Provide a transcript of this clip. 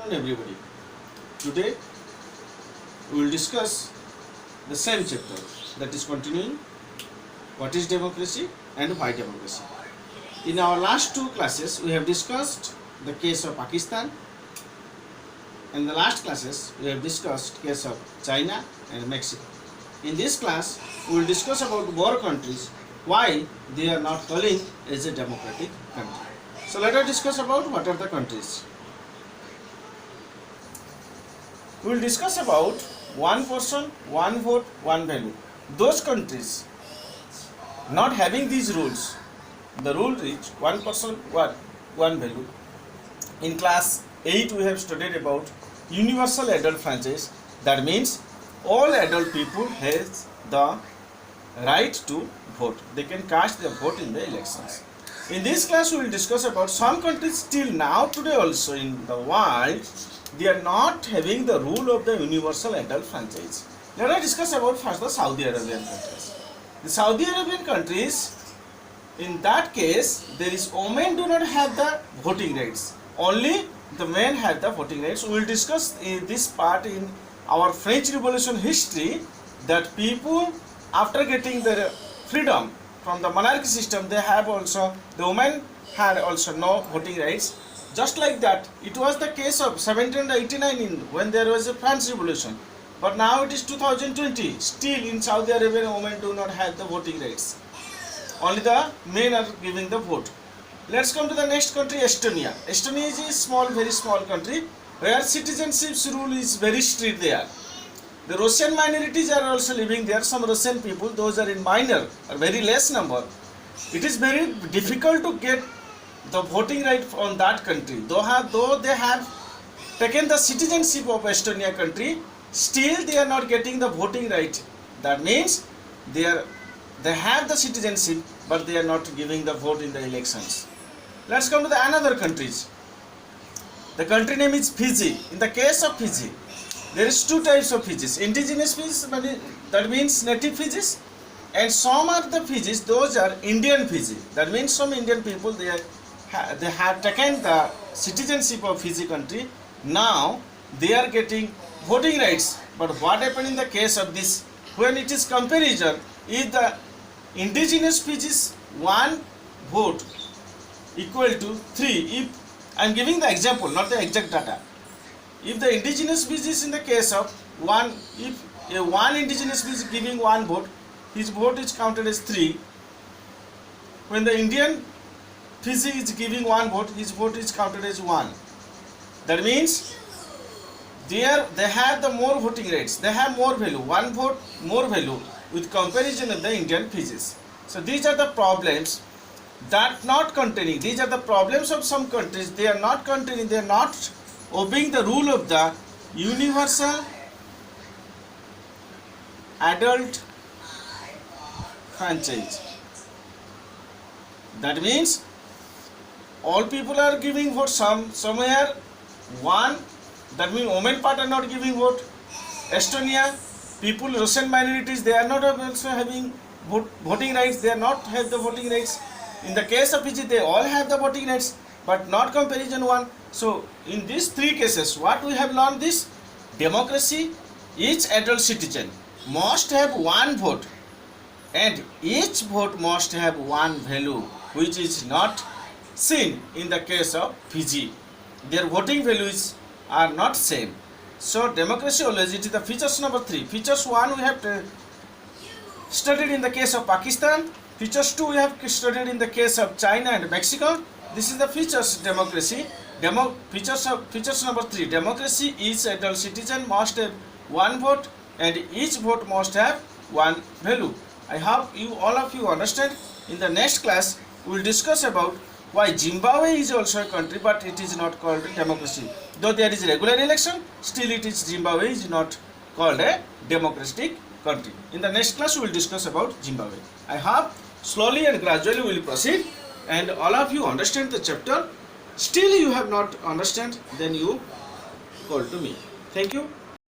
afternoon, everybody. Today we will discuss the same chapter, that is continuing what is democracy and why democracy. In our last two classes we have discussed the case of Pakistan. In the last classes we have discussed case of China and Mexico. In this class we will discuss about more countries, why they are not calling as a democratic country. So let us discuss about what are the countries. We will discuss about one person, one vote, one value. Those countries not having these rules, the rule is one person, one value. In class 8 we have studied about universal adult franchise. That means all adult people has the right to vote. They can cast their vote in the elections. In this class we will discuss about some countries still now today also in the world they are not having the rule of the universal adult franchise. Let us discuss about first the Saudi Arabian countries. The Saudi Arabian countries, in that case there is women do not have the voting rights. Only the men have the voting rights. We will discuss in this part in our French Revolution history that people after getting their freedom from the monarchy system, they have also, the women had also no voting rights. Just like that, it was the case of 1789 when there was a French Revolution. But now it is 2020. Still in Saudi Arabia, women do not have the voting rights. Only the men are giving the vote. Let's come to the next country, Estonia. Estonia is a small, very small country where citizenship rule is very strict there. The Russian minorities are also living there. Some Russian people, those are in minor, or very less number. It is very difficult to get the voting right from that country. Though they have taken the citizenship of Estonia country, still they are not getting the voting right. That means they have the citizenship, but they are not giving the vote in the elections. Let's come to the another countries. The country name is Fiji. In the case of Fiji, there is two types of Fijis. Indigenous Fijis, that means native Fijis, and some are the Fijis, those are Indian Fiji. That means some Indian people, they have taken the citizenship of Fiji country. Now they are getting voting rights. But what happened in the case of this, when it is comparison, if the indigenous Fijis one vote equal to 3, if I am giving the example, not the exact data. If the indigenous Fiji is in the case of one, if one indigenous Fiji is giving one vote, his vote is counted as 3. When the Indian Fiji is giving one vote, his vote is counted as 1. That means they have the more voting rights, they have more value, one vote more value with comparison of the Indian Fijis. So these are the problems that not containing, these are the problems of some countries, they are not containing, they are not obeying the rule of the universal adult franchise. That means all people are giving vote, somewhere one, that means women part are not giving vote. Estonia, people, Russian minorities, they are not also having voting rights, they are not have the voting rights. In the case of Fiji, they all have the voting rights, but not comparison one. So in these three cases, what we have learned this, democracy, each adult citizen must have one vote and each vote must have one value, which is not seen in the case of Fiji. Their voting values are not same. So democracy always, it is the features number 3. Features 1 we have studied in the case of Pakistan. Features 2 we have studied in the case of China and Mexico. This is the features democracy. Features number 3. Democracy, each adult citizen must have one vote and each vote must have one value. I hope all of you understand. In the next class we will discuss about why Zimbabwe is also a country but it is not called democracy. Though there is regular election, still Zimbabwe is not called a democratic country. In the next class we will discuss about Zimbabwe. I hope slowly and gradually we will proceed and all of you understand the chapter. Still you have not understand, then you call to me. Thank you.